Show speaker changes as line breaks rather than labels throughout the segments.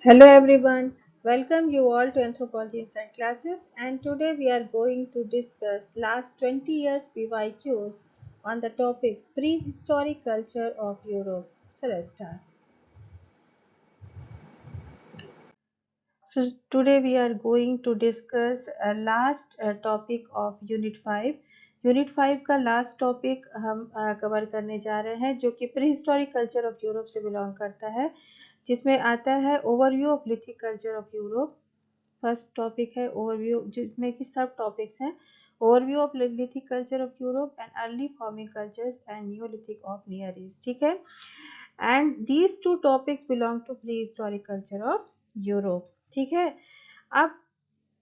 Hello everyone, welcome you all to Anthropology Inside Classes, and today we are going to discuss last 20 years PYQs on the topic prehistoric culture of Europe. So let's start. So today we are going to discuss a last topic of Unit 5. Unit 5 का last topic हम cover करने जा रहे हैं जो कि pre historic culture of Europe से belong करता है, जिसमें आता है overview of lithic culture of Europe. First topic है ओवरव्यू, जिसमें कि सब टॉपिक्स हैं overview of lithic culture of Europe and early farming cultures and neolithic of near east. ठीक है, and these two topics belong to pre historic culture of Europe. ठीक है, अब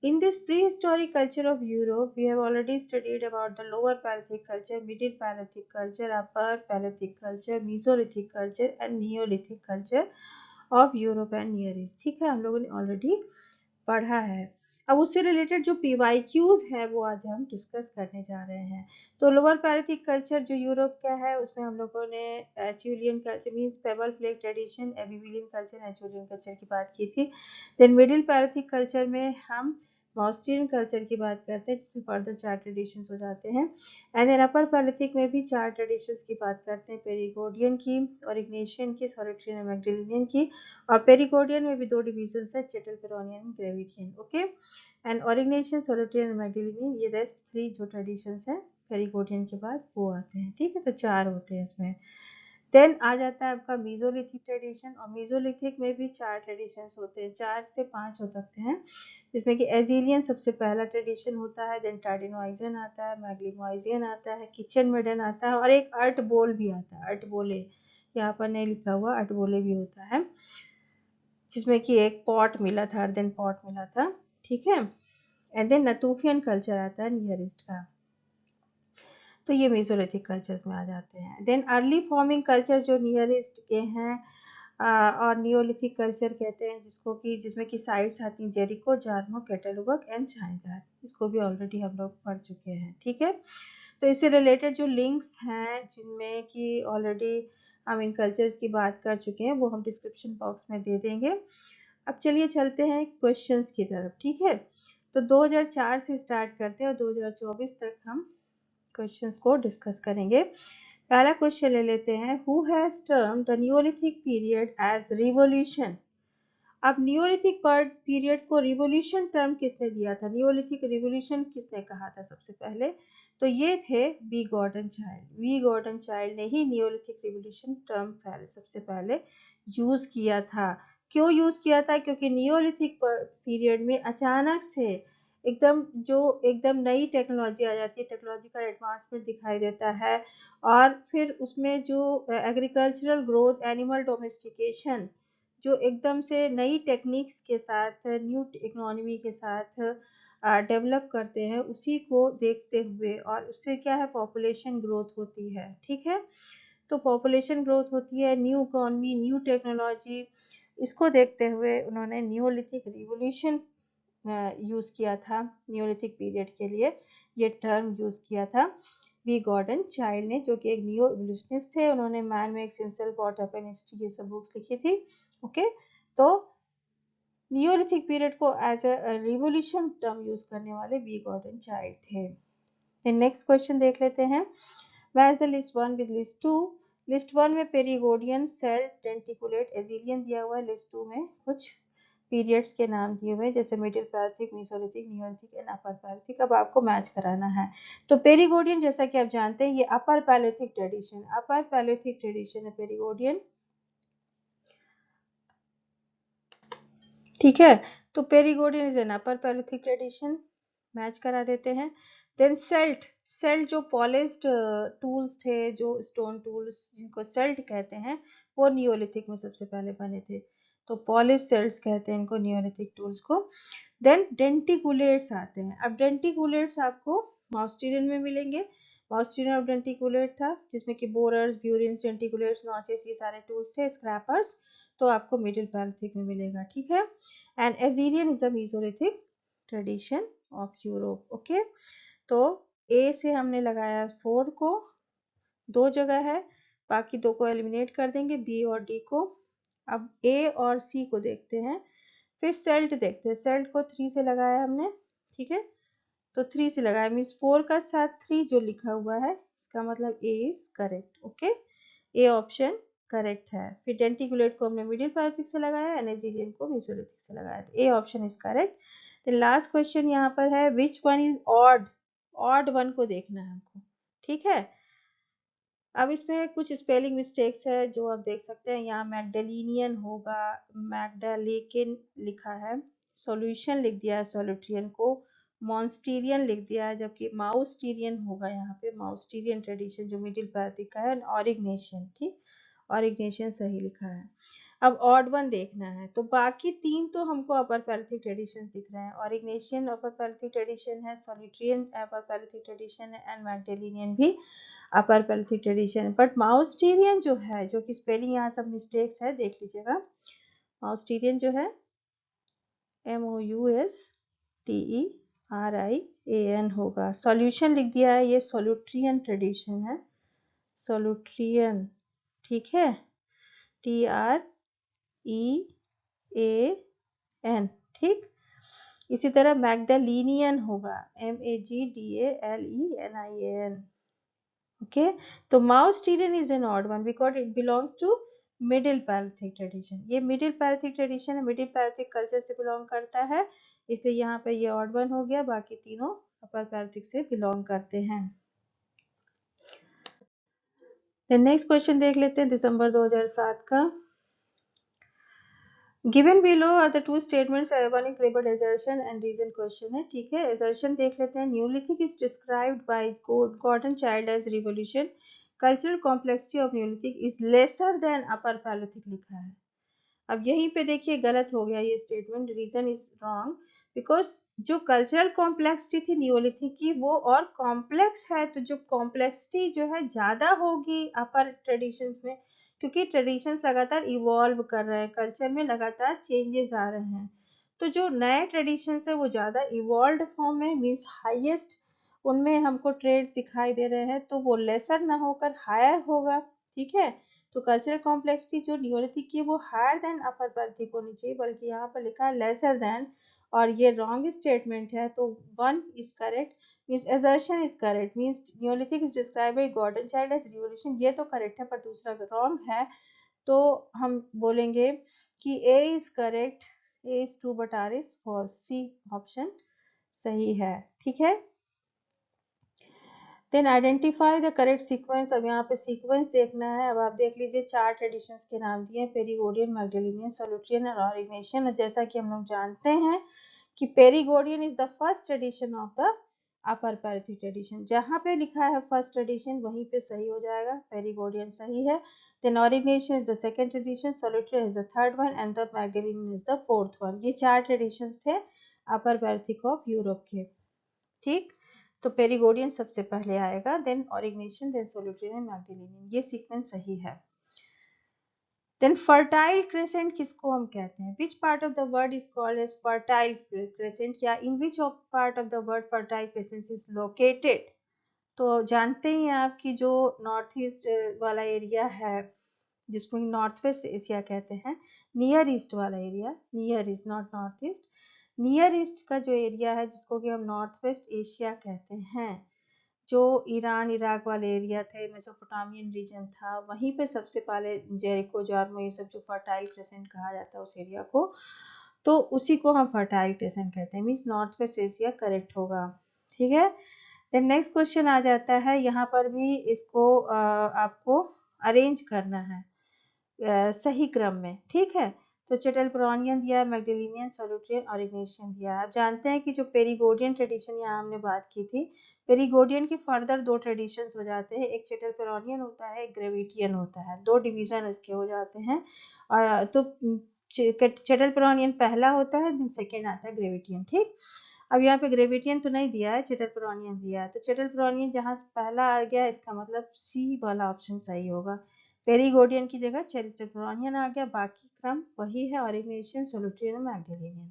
in this prehistoric culture of Europe, we have already studied about the lower Paleolithic culture, middle Paleolithic culture, upper Paleolithic culture, Mesolithic culture and Neolithic culture of Europe and Near East। ठीक है, हम लोगों ने already पढ़ा है। अब उससे related जो PYQs है वो आज हम डिस्कस करने जा रहे हैं। तो लोअर पैलेथिक कल्चर जो यूरोप का है उसमें हम लोगों ने Acheulian culture means pebble flake tradition, Abbevillian culture, Acheulian culture की बात की थी। देन मिडिल पैलेथिक कल्चर में हम मॉस्ट्रियन कल्चर की बात करते हैं जिसमें फर्दर 4 ट्रेडिशंस हो जाते हैं। एंड देन अपर पैलेथिक में भी 4 ट्रेडिशंस की बात करते हैं, पेरिगोडियन की और इग्नेशियन की, सोलिट्रियन और मैग्डिलिनियन की। और पेरिगोडियन में भी 2 डिविजन्स है, चेटल पेरोनियन एंड ग्रेविडियन। ओके, एंड ओरिग्नेशियन, सोलिट्रियन और मैग्डिलिनियन, ये रेस्ट 3 जो ट्रेडिशंस हैं पेरिगोडियन के बाद वो आते हैं। ठीक है, तो 4 होते हैं इसमें। देन आ जाता है आपका मीजोलिथिक ट्रेडिशन, और मीजोलिथिक में भी 4 ट्रेडिशंस होते हैं, 4 से 5 हो सकते हैं, जिसमें कि एजिलियन सबसे पहला ट्रेडिशन होता है, देन टार्डिनोइजन आता है, मैग्लिनोइजियन आता है, किचन मेडन आता है और एक अर्ट बोल भी आता है, अर्ट बोले यहाँ पर नहीं लिखा हुआ, अर्ट बोले भी होता है जिसमें कि एक पॉट मिला था, अर्दन पॉट मिला था। ठीक है, एंड देन नतूफियन कल्चर आता है नियर ईस्ट का। तो ये मेसोलिथिक कल्चर्स में आ जाते हैं। देन अर्ली फॉर्मिंग कल्चर जो नियर ईस्ट के हैं और नियोलिथिक कल्चर कहते हैं जिसको कि जिसमें कि साइट्स आती हैं जेरिको, जार्मो, केटलुबर्ग एंड शाइदार। इसको भी ऑलरेडी हम लोग पढ़ चुके हैं। ठीक है, तो इससे रिलेटेड जो लिंक्स हैं जिनमें कि ऑलरेडी हम इन कल्चर्स की बात कर चुके हैं वो हम डिस्क्रिप्शन बॉक्स में दे देंगे। अब चलिए चलते हैं क्वेश्चंस की तरफ। ठीक है, तो 2004 से स्टार्ट करते हैं और 2024 तक हम क्वेश्चंस को डिस्कस करेंगे। पहला क्वेश्चन ले लेते हैं, who has termed the neolithic period as revolution. अब नियोलिथिक पीरियड को रिवॉल्यूशन टर्म किसने दिया था, नियोलिथिक रिवॉल्यूशन किसने कहा था सबसे पहले? तो ये थे V Gordon Childe. V Gordon Childe ने ही नियोलिथिक रिवॉल्यूशन टर्म सबसे पहले यूज किया था। क्यों यूज किया था? क्योंकि नियोलिथिक पीरियड में अचानक से एकदम नई टेक्नोलॉजी आ जाती है, टेक्नोलॉजिकल एडवांसमेंट दिखाई देता है, और फिर उसमें जो एग्रीकल्चरल ग्रोथ, एनिमल डोमेस्टिकेशन, जो एकदम से नई टेक्निक्स के साथ, न्यू इकोनॉमी के साथ डेवलप करते हैं, उसी को देखते हुए, और उससे क्या है, पॉपुलेशन ग्रोथ होती है। ठीक है, तो पॉपुलेशन ग्रोथ होती है, न्यू इकोनॉमी, न्यू टेक्नोलॉजी, इसको देखते हुए उन्होंने नियोलिथिक रिवॉल्यूशन यूज किया था। नियोलिथिक पीरियड के लिए ये टर्म यूज किया था वी गॉर्डन चाइल्ड ने, जो कि एक नियो इवोल्यूशनिस्ट थे। उन्होंने man makes himself, what happened history, ये सब बुक्स लिखी थी। ओके, तो नियोलिथिक पीरियड को as a revolution term use करने वाले वी गॉर्डन चाइल्ड थे। नेक्स्ट क्वेश्चन देख लेते हैं, match the list 1 with list 2। List 1 में पेरिगोडियन, सेल्ट, डेंटिकुलेट, एजिलियन दिया हुआ है। लिस्ट 2 में कुछ पीरियड्स के नाम दिए हुए जैसे middle palaeolithic, mesolithic, neolithic and upper palaeolithic. अब आपको मैच कराना है। तो पेरिगोडियन जैसा कि आप जानते हैं ये अपर पैलेथिक ट्रेडिशन, अपर पैलेथिक ट्रेडिशन है पेरिगोडियन। ठीक है, तो Perigordian is an upper palaeolithic tradition, match करा देते हैं। देन सेल्ट, सेल्ट जो पॉलिश्ड टूल्स थे, जो स्टोन टूल्स जिनको सेल्ट कहते हैं, वो नियोलिथिक में सबसे पहले बने थे, तो पॉलिश सेल्ट्स कहते हैं इनको, नियोलिथिक टूल्स को। देन डेंटिकुलेट्स आते हैं। अब डेंटिकुलेट्स आपको मॉस्टिरियन में मिलेंगे। मॉस्टिरियन ऑफ डेंटिकुलेट था जिसमें कि बोरर्स, ब्यूरिन्स, डेंटिकुलेट्स, नॉचेस, ये सारे टूल्स थे, स्क्रैपर्स, तो आपको मिडिल पैलेथिक में मिलेगा। ठीक है, and Azilian is a mesolithic tradition of Europe. Okay, तो ए से हमने लगाया 4 को, 2 जगह है, बाकी 2 को एलिमिनेट कर देंगे, बी और डी को। अब ए और सी को देखते हैं, फिर सेल्ट देखते हैं। सेल्ट को 3 से लगाया हमने, ठीक है, तो 3 से लगाया मीन्स 4 का साथ 3 जो लिखा हुआ है, इसका मतलब A is correct. Okay, A option correct है। फिर डेंटिकुलेट को हमने मिडिल पैराथिक से लगाया, एनेजिडियन को मेसोलिथिक से लगाया, तो ए ऑप्शन इज करेक्ट। तो लास्ट क्वेश्चन यहाँ पर है which one is odd, odd one को देखना है हमको, ठीक है। अब इसमें कुछ स्पेलिंग मिस्टेक्स है जो आप देख सकते हैं, यहाँ मैगडेलिनियन होगा, मैगडालेकिन लिखा है, सॉल्यूशन लिख दिया है सॉल्यूट्रियन को, मॉन्स्टीरियन लिख दिया है, जबकि माउस्टीरियन होगा यहाँ पे, माउस्टीरियन ट्रेडिशन जो मिडिल पैराथिक का है, ऑरिग्नेशन, ठीक, ऑरिग्नेशन सही लिखा है। अब ऑड वन देखना है, तो बाकी 3 तो हमको अपर पैराथिक ट्रेडिशन दिख रहे हैं, ऑरिग्नेशन अपर पैराथिक ट्रेडिशन है, सॉल्यूट्रियन अपर पैराथिक ट्रेडिशन है, एंड मैगडेलिनियन भी अपर पैराथिक ट्रेडिशन। बट माउस्टीरियन जो है, जो कि स्पेलिंग यहाँ सब मिस्टेक्स है, देख लीजिएगा, माउस्टीरियन जो है MOUSTERIAN होगा। सॉल्यूशन लिख दिया है, ये सॉल्यूट्रियन ट्रेडिशन है, सॉल्यूट्रियन, ठीक है, TREAN, ठीक। इसी तरह मैगडालिनियन होगा, MAGDALENIAN। ओके, तो Mousterian is an odd one because it belongs to middle palaeolithic tradition. ये मिडिल पैराथिक ट्रेडिशन है, मिडिल पैराथिक कल्चर से बिलोंग करता है, इसलिए यहाँ पे ये ऑड वन हो गया, बाकी तीनों अपर पैराथिक से बिलोंग करते हैं। नेक्स्ट क्वेश्चन देख लेते हैं दिसंबर 2007 का। Given below are the two statements, one is labelled assertion and reason question है, ठीक है। assertion देख लेते हैं, neolithic is described by Gordon Childe as revolution, cultural complexity of neolithic is lesser than upper palaeolithic लिखा है। अब यहीं पे देखिए गलत हो गया ये statement, reason is wrong, because जो कल्चरल कॉम्प्लेक्सिटी थी न्यूलिथिक की वो और कॉम्प्लेक्स है, तो जो कॉम्प्लेक्सिटी जो है ज्यादा होगी अपर ट्रेडिशंस में, क्योंकि ट्रेडिशंस लगातार इवॉल्व कर रहे हैं, कल्चर में लगातार चेंजेस आ रहे हैं, तो जो नए ट्रेडिशंस है वो ज्यादा इवॉल्व फॉर्म में मीन्स हाईएस्ट उनमें हमको ट्रेड्स दिखाई दे रहे हैं, तो वो लेसर ना होकर हायर होगा, ठीक है। तो कल्चरल कॉम्प्लेक्सिटी जो न्यूलिथिक की वो हायर देन अपर पैराथिक होनी चाहिए, बल्कि यहाँ पर लिखा है लेसर देन, और ये रॉन्ग स्टेटमेंट है, तो 1 is correct, means assertion is correct, means Neolithic is described by Gordon Child as revolution, ये तो करेक्ट है, पर दूसरा रॉन्ग है, तो हम बोलेंगे कि A is correct, A is true but R is false, C option सही है, ठीक है। Then identify the correct sequence, अब यहाँ पे सीक्वेंस देखना है। अब आप देख लीजिए 4 ट्रेडिशंस के नाम दिए, पेरिगोडियन, मैगडेलिनियन, सॉल्यूट्रियन और ऑरिग्नेशियन, और जैसा कि हम लोग जानते हैं कि Perigordian is the first tradition of the upper palaeolithic tradition, जहाँ पे लिखा है फर्स्ट ट्रेडिशन वहीं पे सही हो जाएगा, पेरिगोडियन सही है। Then Aurignacian is the second tradition, Solutrean is the third one and the Magdalenian is the fourth one. ये 4 ट्रेडिशंस थे अपर पैराथिक ऑफ यूरोप के, ठीक। तो पेरिगोडियन सबसे पहले आएगा, देन ऑरिग्नेशियन, देन सॉल्यूट्रियन एंड मैगडेलिनियन, ये सीक्वेंस सही है। देन फर्टाइल क्रेसेंट किसको हम कहते हैं, which part of the world is called as fertile crescent, या in which of part of the world fertile crescent is located. तो जानते ही आप कि जो नॉर्थ ईस्ट वाला एरिया है, जिसको नॉर्थ वेस्ट एशिया कहते हैं, नियर ईस्ट वाला area, near east not north east, near east का जो एरिया है जिसको कि हम नॉर्थ वेस्ट एशिया कहते हैं, जो ईरान इराक वाले एरिया थे, मेसोपोटामियन रीजन था, वहीं पे सबसे पहले जेरिको, जार्मो, ये सब जो फर्टाइल क्रेसेंट कहा जाता है उस एरिया को, तो उसी को हम फर्टाइल क्रेसेंट कहते हैं, means north west Asia correct होगा, ठीक है। देन नेक्स्ट क्वेश्चन आ जाता है, यहाँ पर भी इसको आपको अरेंज करना है सही क्रम में, ठीक है। तो चेटलप्रॉनियन दिया, मैगडेलिनियन, सॉल्यूट्रियन, ऑरिग्नेशियन दिया। आप जानते हैं कि जो पेरिगोडियन ट्रेडिशन यहाँ हमने बात की थी, पेरिगोडियन की फर्दर 2 ट्रेडिशंस हो जाते हैं, एक चेटलप्रॉनियन होता है, एक ग्रेविटियन होता है, 2 डिवीजन इसके हो जाते हैं, और तो चेटलप्रॉनियन पहला होता है, देन सेकेंड आता है ग्रेविटियन, ठीक। अब यहाँ पे ग्रेविटियन तो नहीं दिया है, चेटलप्रॉनियन दिया है, तो चेटलप्रॉनियन जहाँ पहला आ गया, इसका मतलब सी वाला ऑप्शन सही होगा, पेरिगोडियन की जगह चेटलप्रॉनियन आ गया, बाकी क्रम वही है, ऑरिग्नेशियन, सॉल्यूट्रियन, मैगडेलिनियन,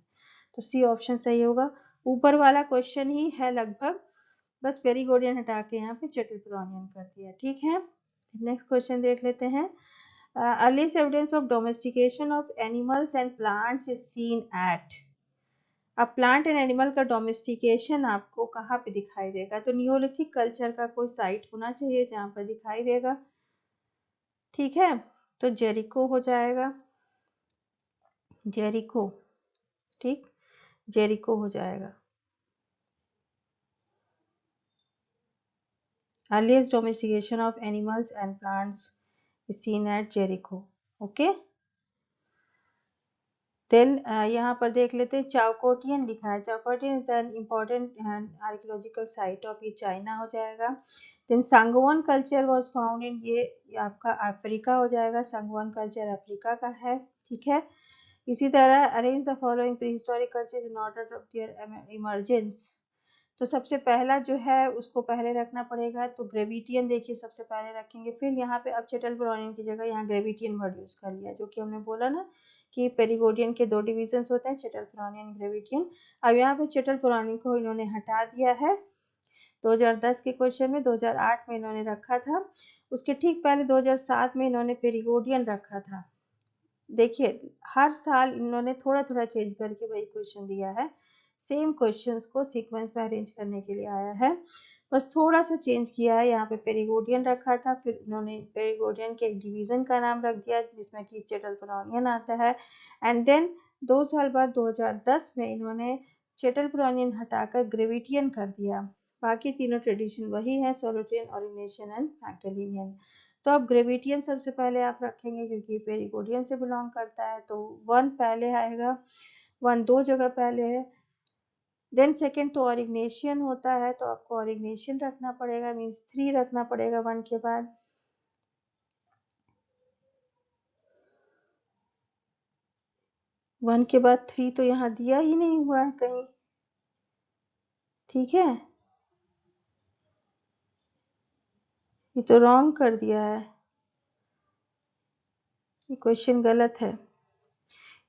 तो सी ऑप्शन सही होगा। ऊपर वाला क्वेश्चन ही है लगभग, बस पेरिगोडियन हटा के यहाँ पे चेटलप्रॉनियन कर दिया, ठीक है। नेक्स्ट क्वेश्चन देख लेते हैं, earliest evidence of domestication of animals and plants is seen at. अब प्लांट एंड एनिमल का डोमेस्टिकेशन आपको कहाँ पे दिखाई देगा? तो नियोलिथिक कल्चर का कोई साइट होना चाहिए जहाँ पर दिखाई देगा। ठीक है, तो जेरिको हो जाएगा, जेरिको। ठीक, जेरिको हो जाएगा। Earliest domestication of animals and plants is seen at Jericho. Okay, then यहाँ पर देख लेते हैं, चाउकोटियन लिखा है। Zhoukoudian is an important archaeological site of, ये चाइना हो जाएगा। Then Sangoan culture was found in, ये आपका अफ्रीका हो जाएगा। सांगवान कल्चर अफ्रीका का है। ठीक है, इसी तरह arrange the following pre historic culture in order of their emergence. तो सबसे पहला जो है उसको पहले रखना पड़ेगा, तो ग्रेविटियन देखिए सबसे पहले रखेंगे। फिर यहाँ पे अब चेटलप्रोनियन की जगह यहाँ ग्रेविटियन वर्ड यूज कर लिया, जो कि हमने बोला ना कि पेरिगोडियन के दो डिविजन होते हैं, चेटलप्रोनियन, ग्रेविटियन। अब यहाँ पे चेटलप्रोनियन को इन्होंने हटा दिया है। 2010 के क्वेश्चन में 2008 में इन्होंने रखा था, उसके ठीक पहले 2007 में इन्होंने पेरिगोडियन रखा था। देखिए हर साल इन्होंने थोड़ा थोड़ा चेंज करके वही क्वेश्चन दिया है, सेम क्वेश्चंस को सीक्वेंस में अरेंज करने के लिए आया है, बस थोड़ा सा चेंज किया है। यहाँ पे पेरिगोडियन रखा था, फिर इन्होंने पेरिगोडियन के एक डिवीजन का नाम रख दिया जिसमें कि चेटलप्रोनियन आता है। एंड देन 2 साल बाद 2010 में इन्होंने चेटलप्रोनियन हटाकर ग्रेविटियन कर दिया। बाकी तीनों ट्रेडिशन वही है, सोलोटियन, ऑरिनेशियन एंड मैग्डेलिनियन। तो अब ग्रेविटियन सबसे पहले आप रखेंगे क्योंकि पेरिगोडियन से बिलोंग करता है, तो 1 पहले आएगा, 1 दो जगह पहले है। देन सेकंड तो ऑरिग्नेशियन होता है, तो आपको ऑरिग्नेशियन रखना पड़ेगा, मीन्स 3 रखना पड़ेगा 1 के बाद। वन के बाद 3 तो यहाँ दिया ही नहीं हुआ है कहीं। ठीक है, ये तो रॉन्ग कर दिया है, ये क्वेश्चन गलत है।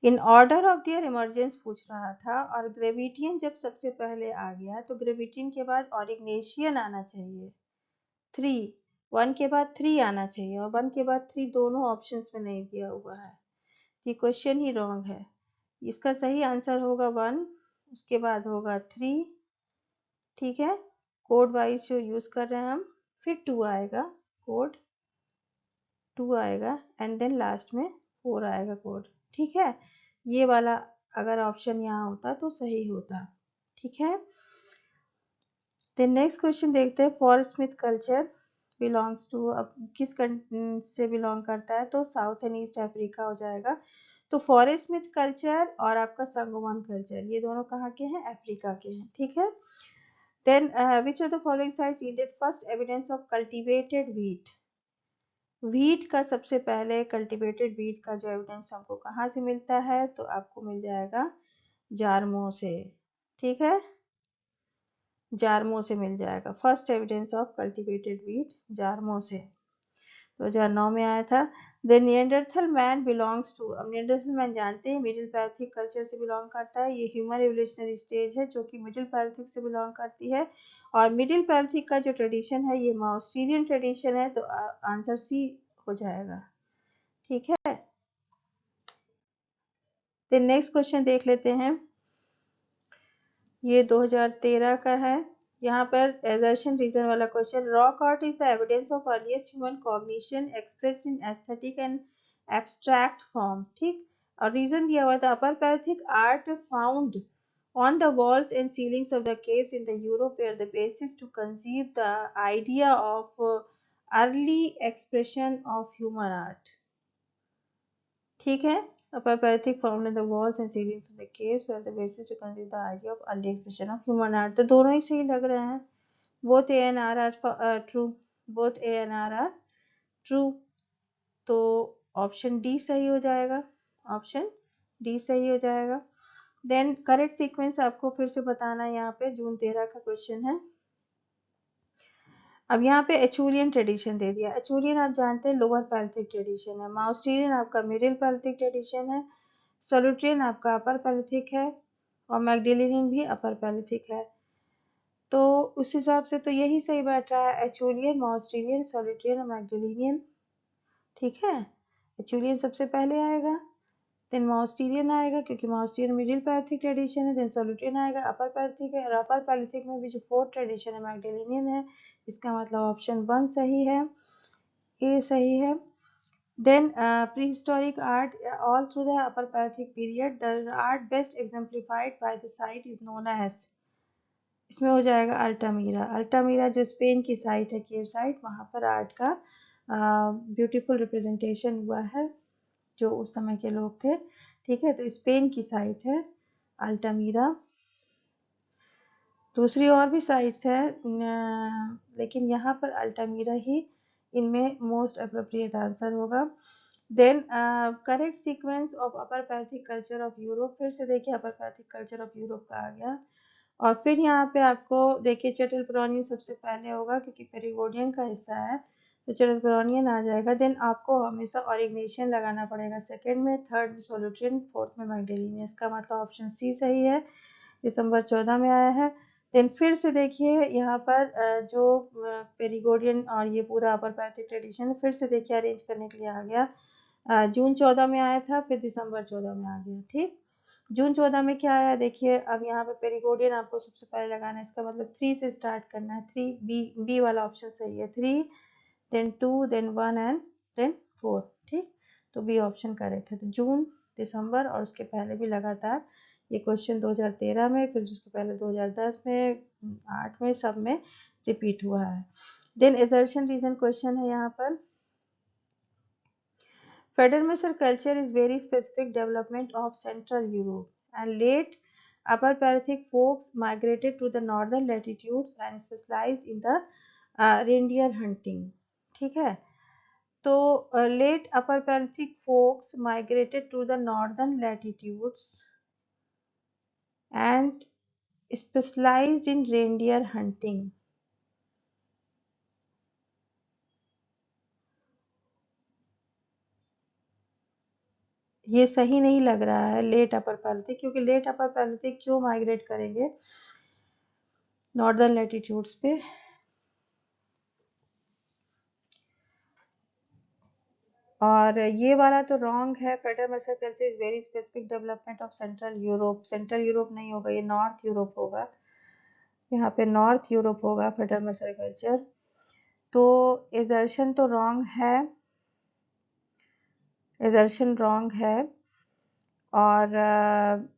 In order of their emergence पूछ रहा था, और ग्रेविटियन जब सबसे पहले आ गया तो ग्रेविटियन के बाद ऑरिग्नेशियन आना चाहिए। 3, 1 के बाद 3 आना चाहिए, और 1 के बाद 3 दोनों ऑप्शंस में नहीं दिया हुआ है, ये क्वेश्चन ही रॉन्ग है। इसका सही आंसर होगा 1, उसके बाद होगा 3। ठीक है, कोड वाइज जो यूज कर रहे हैं हम। फिर 2 आएगा, कोड 2 आएगा, एंड देन लास्ट में 4 आएगा कोड। ठीक है, ये वाला अगर ऑप्शन यहाँ होता तो सही होता। ठीक है, तो नेक्स्ट क्वेश्चन देखते हैं। Forest smith culture belongs to, अब किस से बिलोंग करता है? तो साउथ एंड ईस्ट अफ्रीका हो जाएगा। तो फॉरेस्ट स्मिथ कल्चर और आपका संगोवन कल्चर, ये दोनों कहाँ के हैं? अफ्रीका के हैं। ठीक है, then which of the following sites yielded first evidence of cultivated wheat? Wheat का सबसे पहले कल्टीवेटेड व्हीट का जो एविडेंस हमको कहाँ से मिलता है? तो आपको मिल जाएगा जारमो से। ठीक है, जारमो से मिल जाएगा first evidence of cultivated wheat, Jarmo से 2009 में आया था। The Neanderthal man belongs to, अब निएंडरथल मैन जानते हैं मिडिल पैथिक कल्चर से बिलोंग करता है, ये ह्यूमन एवोल्यूशनरी स्टेज है जो कि मिडिल पैथिक से बिलोंग करती है, और मिडिल पैथिक का जो ट्रेडिशन है ये माउस्ट्रेलियन ट्रेडिशन है, तो आंसर सी हो जाएगा। ठीक है, तो नेक्स्ट क्वेश्चन देख लेते हैं, ये 2013 का है। यहाँ पर assertion रीजन वाला question, rock art is the evidence of earliest human cognition expressed in aesthetic and abstract form. ठीक, और रीजन दिया हुआ था, upper palaeolithic art found on the walls and ceilings of the caves in the Europe were the basis to conceive the idea of early expression of human art. ठीक है, upper Pyrrhic found in the walls and ceilings of the caves were the basis to conceive the idea of early expression of human art. तो दोनों ही सही लग रहे हैं, both A and R are true, both A and R are true, तो option D सही हो जाएगा, ऑप्शन डी सही हो जाएगा। देन करेक्ट सीक्वेंस आपको फिर से बताना है, यहाँ पे जून 13 का क्वेश्चन है। अब यहाँ पे एचूरियन ट्रेडिशन दे दिया, एचूरियन आप जानते हैं लोअर पैल्थिक ट्रेडिशन है, माउस्ट्रेलियन आपका मिडिल पैल्थिक ट्रेडिशन है, सोलुट्रियन आपका अपर पैलिथिक है, और मैग्डेलिनियन भी अपर पैलिथिक है। तो उस हिसाब से तो यही सही बैठ रहा है, एचूरियन, माउस्ट्रेलियन, सोलुट्रियन और मैग्डेलिनियन। ठीक है, एचुलियन सबसे पहले आएगा, देन माउस्टीरियन आएगा क्योंकि माउस्टीरियन मिडिल पैलिथिक ट्रेडिशन है, देन सोल्यूटियन आएगा अपर पैलिथिक है, और अपर पैलिथिक में भी जो फोर्थ ट्रेडिशन है मैगडेलिनियन है। इसका मतलब ऑप्शन 1 सही है, ए सही है। Then prehistoric art all through the Upper Paleolithic period, the art best exemplified by the site is known as, इसमें हो जाएगा अल्टामीरा। अल्टामीरा जो स्पेन की साइट है, केव साइट, वहाँ पर आर्ट का ब्यूटीफुल रिप्रेजेंटेशन हुआ है जो उस समय के लोग थे। ठीक है, तो स्पेन की साइट है अल्टामीरा। दूसरी और भी साइट्स है लेकिन यहाँ पर अल्टामीरा ही इनमें मोस्ट अप्रोप्रिएट आंसर होगा। Then correct sequence of upper pathic culture of Europe, फिर से देखिए upper pathic culture of Europe का आ गया। और फिर यहाँ पे आपको देखिए चटलपेरोनियन सबसे पहले होगा क्योंकि पेरिगोडियन का हिस्सा है, तो चटलपेरोनियन आ जाएगा। देन आपको हमेशा ऑरिगनेशियन लगाना पड़ेगा सेकंड में, थर्ड में सोल्यूट्रियन, फोर्थ में मैगडेलिनियन। इसका मतलब ऑप्शन सी सही है, दिसंबर 14 में आया है। देन फिर से देखिए यहाँ पर जो पेरिगोडियन और ये पूरा अपर पैथिक ट्रेडिशन फिर से देखिए अरेंज करने के लिए आ गया। जून 14 में आया था, फिर दिसंबर 14 में आ गया। ठीक, जून 14 में क्या आया देखिए, अब यहाँ पे पेरिगोडियन आपको सबसे पहले लगाना है, इसका मतलब 3 से स्टार्ट करना है। 3 बी वाला ऑप्शन सही है। 3 देन 2 देन 1 एंड देन 4। ठीक, तो बी ऑप्शन करेक्ट है। तो जून, दिसंबर और उसके पहले भी लगातार ये क्वेश्चन 2013 में, फिर उसके पहले 2010 में, 8 में, सब में रिपीट हुआ है। देन assertion रीजन क्वेश्चन है यहाँ पर। Federmesser culture is very specific development of Central Europe, and late Upper Paleolithic folks migrated to the northern latitudes and specialized in the reindeer hunting. ठीक है, तो late Upper Paleolithic folks migrated to the northern latitudes and specialized in reindeer hunting. ये सही नहीं लग रहा है late अपर पैलेथिक, क्योंकि लेट अपर पैलेथिक क्यों माइग्रेट करेंगे नॉर्दर्न लैटिट्यूड्स पे। और ये वाला तो रॉन्ग है। Federmesser culture is very specific development of central Europe. Central Europe नहीं होगा, ये नॉर्थ यूरोप होगा। यहाँ पे नॉर्थ यूरोप होगा फेडरमेसर कल्चर। तो एजर्शन तो रॉन्ग है, एजर्शन रॉन्ग है। और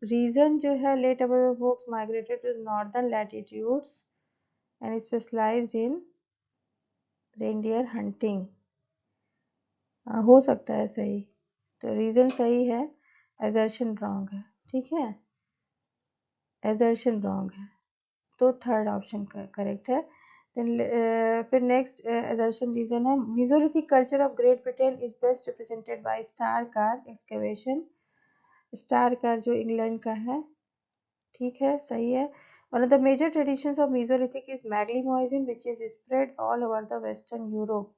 रीजन जो है late upper folks migrated to northern latitudes and specialised in reindeer hunting, हो सकता है सही। तो रीजन सही है, एजर्शन रॉन्ग है। ठीक है, एजर्शन रॉन्ग है, तो थर्ड ऑप्शन करेक्ट है। फिर नेक्स्ट एजर्शन रीजन है mesolithic culture of great Britain is best represented by star car excavation. Star car जो इंग्लैंड का है, ठीक है, सही है। One of the major traditions of Mesolithic is Maglemoism, which is spread all over the Western Europe.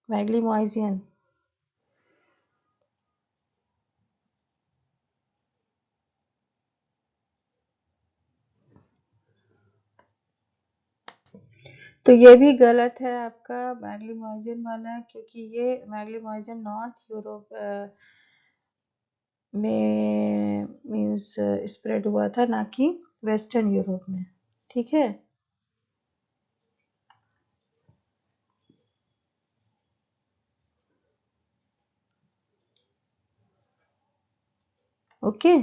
Maglemoisian. तो ये भी गलत है आपका, मैग्लीमोइजन वाला, क्योंकि ये मैग्लीमोइजन नॉर्थ यूरोप में मींस स्प्रेड हुआ था, ना कि वेस्टर्न यूरोप में। ठीक है, ओके।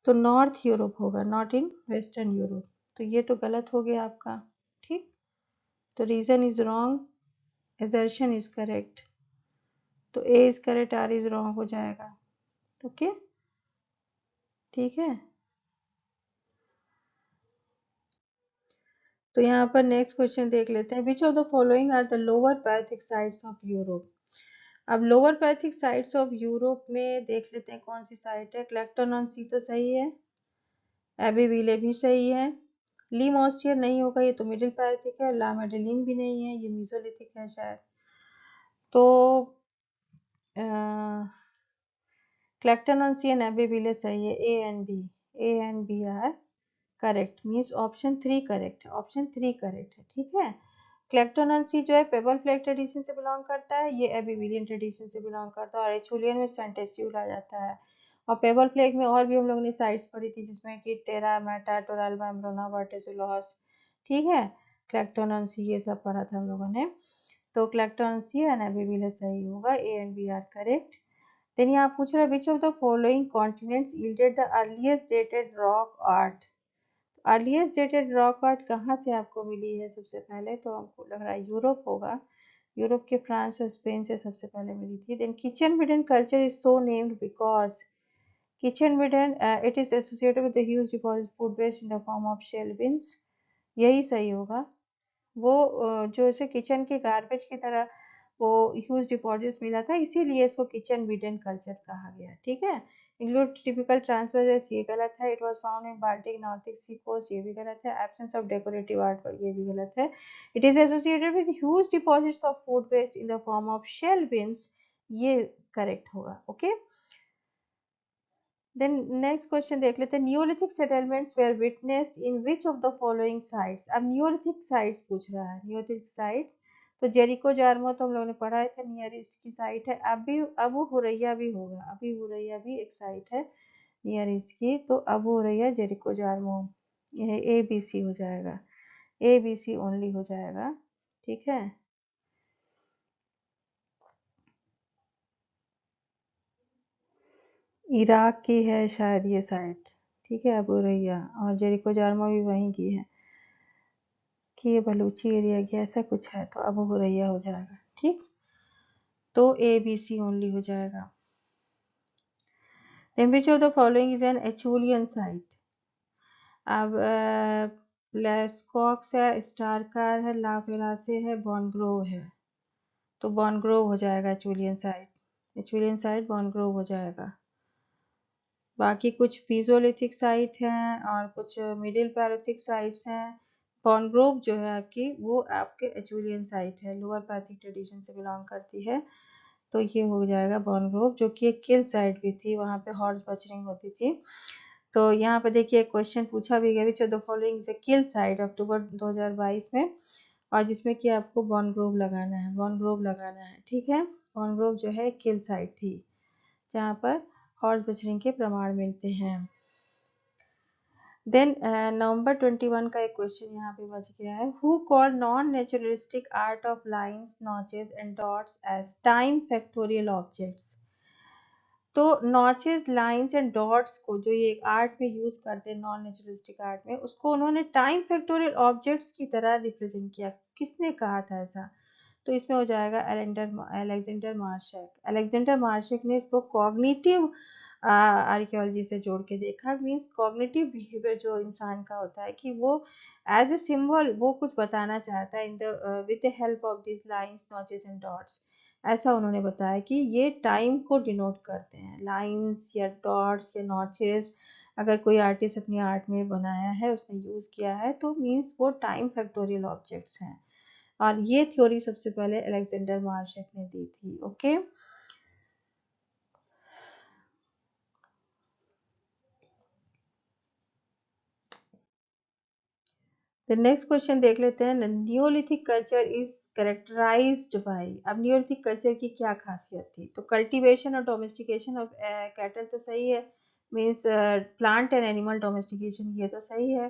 तो नॉर्थ यूरोप होगा, नॉट इन वेस्टर्न यूरोप। तो ये तो गलत हो गया आपका। ठीक, तो reason is wrong, assertion is correct. तो A is correct, R is wrong हो जाएगा। ओके, ठीक है। तो यहाँ पर नेक्स्ट क्वेश्चन देख लेते हैं। Which of the following are the lower palaeolithic sites of Europe. अब lower palaeolithic sites of Europe में देख लेते हैं कौन सी साइट है। क्लेक्टन ऑन सी तो सही है, एबेविले भी सही है, ली मॉस्टियर नहीं होगा, ये तो मिडिल पैथिक है, ला मेडेलिन भी नहीं है, ये मीसोलिथिक है शायद। तो क्लेक्टन ऑन सी एंड एबेविले सही है, A and B, A and B are correct, means option 3 correct है, ऑप्शन 3 करेक्ट है। ठीक है, क्लेक्टोनेंसी जो है पेबल फ्लैग ट्रेडिशन से बिलोंग करता है, ये एबीविलियन ट्रेडिशन से बिलोंग करता है, और एचुलियन में सेंटेस्यूल आ जाता है। और पेबल फ्लैग में और भी हम लोगों ने साइट्स पढ़ी थी, जिसमें कि टेरा मेटा टोराल्बा एम्ब्रोना वर्टिसिलोस, ठीक है। क्लेक्टोनेंसी ये सब पढ़ा था हम लोगों ने। तो क्लेक्टोनेंसी एंड एबीविलियस सही होगा, A and B are correct. Then यहाँ पूछ रहा है which of the following continents yielded the earliest dated rock art. Earliest dated rock art कहाँ से आपको मिली है सबसे पहले, तो हमको लग रहा है यूरोप होगा। यूरोप के फ्रांस और स्पेन से सबसे पहले मिली थी। Then kitchen midden culture is so named because kitchen midden it is associated with the huge deposit food waste in the form of shell bins, यही सही होगा। वो जो इसे किचन के गार्बेज की तरह वो ह्यूज डिपॉजिट्स मिला था, इसीलिए इसको किचन विडन कल्चर कहा गया, ठीक है। इंक्लूड टिपिकल ट्रांसफर्स, ये गलत है। It was found in Baltic Nordic sea coast, ये भी गलत है। एब्सेंस ऑफ डेकोरेटिव आर्ट पर, ये भी गलत है। It is associated with huge deposits of food waste in the form of shell bins, ये करेक्ट होगा, ओके। देन नेक्स्ट क्वेश्चन देख लेते हैं, neolithic settlements were witnessed in which of the following sites. अब नियोलिथिक साइट्स पूछ रहा है, neolithic sites, तो जेरिको जार्मो तो हम लोगों ने पढ़ा था, नियर ईस्ट की साइट है। अभी अबू हुरैया भी होगा, अभी हुरैया भी एक साइट है नियर ईस्ट की, तो अबू हुरैया जेरिको जार्मो, यह ए बी सी हो जाएगा, ए बी सी ओनली हो जाएगा, ठीक है। इराक की है शायद ये साइट, ठीक है, अबू हुरैया, और जेरिको जार्मो भी वहीं की है कि ये बलूची एरिया की ऐसा कुछ है, तो अबू हुरैया हो जाएगा, ठीक। तो ए बी सी ओनली हो जाएगा। Then which of the following is an Acheulean site? अब लेस्कॉक्स है, स्टारकार है, ला फेरासे है, बॉनग्रोव है, तो बॉनग्रोव हो जाएगा एचुलियन साइट, एचुलियन साइट बॉनग्रोव हो जाएगा। बाकी कुछ पीजोलिथिक साइट हैं और कुछ मिडिल पैलोथिक साइट्स हैं। बॉनग्रोव जो है आपकी, वो आपके एचुलियन साइट है, लोअर पैथिक ट्रेडिशन से बिलोंग करती है, तो ये हो जाएगा बॉनग्रोव, जो कि एक किल साइट भी थी, वहां पे हॉर्स बचरिंग होती थी। तो यहाँ पे देखिए क्वेश्चन पूछा भी गया, which of the following is a kill site, अक्टूबर 2022 में, और जिसमें कि आपको बॉनग्रोव लगाना है, बॉनग्रोव लगाना है, ठीक है। बॉनग्रोव जो है किल साइट थी, जहाँ पर हॉर्स बचरिंग के प्रमाण मिलते हैं। देन नवंबर 21 का एक क्वेश्चन यहाँ पे बच गया है, who call non naturalistic art of lines notches and dots as time factorial objects. तो नॉचेस लाइंस एंड डॉट्स को जो ये आर्ट में यूज करते हैं, नॉन नेचुरलिस्टिक आर्ट में, उसको उन्होंने टाइम फैक्टोरियल ऑब्जेक्ट्स की तरह रिप्रेजेंट किया। किसने कहा था ऐसा, तो इसमें हो जाएगा अलेक्जेंडर मार्शक। अलेक्जेंडर मार्शक ने इसको कॉग्निटिव आर्कियोलॉजी से जोड़ के देखा, मीन्स कॉग्निटिव बिहेवियर जो इंसान का होता है, कि वो एज ए सिंबल वो कुछ बताना चाहता है in the with the help of this lines notches and dots. ऐसा उन्होंने बताया कि ये टाइम को डिनोट करते हैं, लाइंस या डॉट्स या नॉचेस, अगर कोई आर्टिस्ट अपनी आर्ट में बनाया है, उसने यूज किया है, तो मीन्स वो टाइम फैक्टोरियल ऑब्जेक्ट्स हैं। और ये थ्योरी सबसे पहले अलेक्जेंडर मार्शक ने दी थी, ओके। द नेक्स्ट क्वेश्चन देख लेते हैं, neolithic culture is characterised by. अब नियोलिथिक कल्चर की क्या खासियत थी, तो कल्टीवेशन और डोमेस्टिकेशन ऑफ कैटल तो सही है, means plant and animal domestication, ये तो सही है।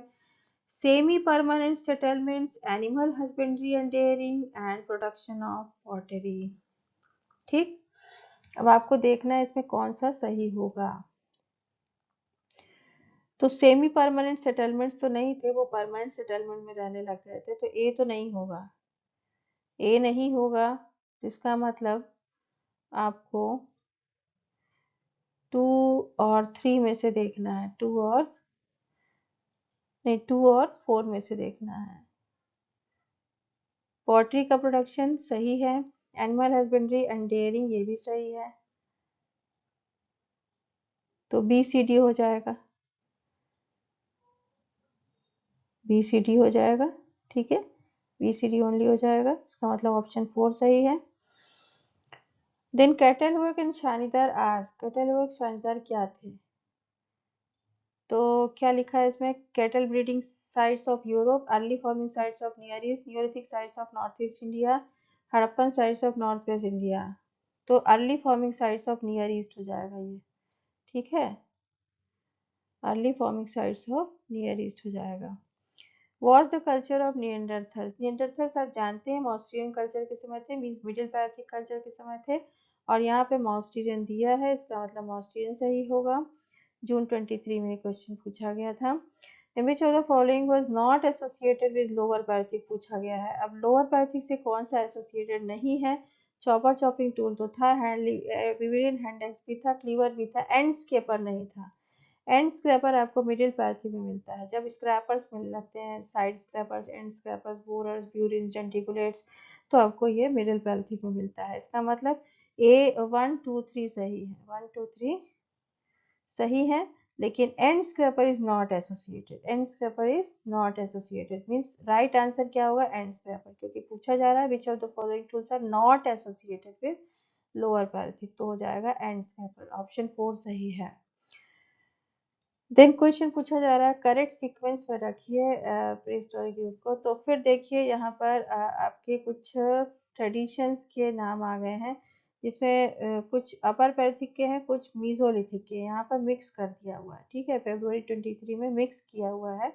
Semi permanent settlements, animal husbandry and dairying, and production of pottery, ठीक। अब आपको देखना है इसमें कौन सा सही होगा। तो सेमी परमानेंट सेटलमेंट्स तो नहीं थे, वो परमानेंट सेटलमेंट में रहने लग गए थे, तो ए तो नहीं होगा, ए नहीं होगा। तो इसका मतलब आपको 2 और 3 में से देखना है, 2 और नहीं, 2 और 4 में से देखना है। पॉटरी का प्रोडक्शन सही है, एनिमल हस्बेंड्री एंड डेयरिंग ये भी सही है, तो बी सी डी हो जाएगा, बी सी डी हो जाएगा, ठीक है, बी सी डी ओनली हो जाएगा, इसका मतलब ऑप्शन 4 सही है। Then Catalhoyuk and Shanidar are, Catalhoyuk Shanidar क्या थे, तो क्या लिखा है इसमें, cattle breeding sites of Europe, early farming sites of near east, neolithic sites of north east India, Harappan sites of north west India. तो early farming sites of near east हो जाएगा ये, ठीक है, early farming sites of near east हो जाएगा। Was the culture of Neanderthals, Neanderthals आप जानते हैं मॉस्ट्रियन कल्चर के समय थे, मीन्स मिडिल पैथिक कल्चर के समय थे, और यहाँ पे मॉस्ट्रियन दिया है, इसका मतलब मॉस्ट्रियन सही होगा। जून 23 में क्वेश्चन पूछा गया था। In which of the following was not associated with lower Parthic पूछा गया है। अब लोअर पार्थिक से कौन सा एसोसिएटेड नहीं है, चॉपर चॉपिंग टूल तो था, विविलियन हैंड एक्स भी था, क्लीवर भी था, एंड स्केपर नहीं था। एंड स्क्रैपर आपको मिडिल पैथी में मिलता है, जब स्क्रैपर्स मिल लगते हैं, side scrapers, end scrapers, borers, burins, denticulates, तो आपको ये मिडिल पैथी में मिलता है। इसका मतलब ए 1 2 3 सही है, 1 2 3 सही है, लेकिन end scraper is not associated, end scraper is not associated, means right answer क्या होगा, एंड स्क्रैपर, क्योंकि पूछा जा रहा है which of the following tools are not associated with lower paleolithic, तो हो जाएगा एंड स्क्रैपर, ऑप्शन 4 सही है। देन क्वेश्चन पूछा जा रहा है करेक्ट सीक्वेंस में रखिए प्रीहिस्टोरिक युग को, तो फिर देखिए यहाँ पर आपके कुछ ट्रेडिशंस के नाम आ गए हैं, जिसमें कुछ अपर पैराथिक के हैं, कुछ मीजोलिथिक के, यहाँ पर मिक्स कर दिया हुआ है, ठीक है, February 23 में मिक्स किया हुआ है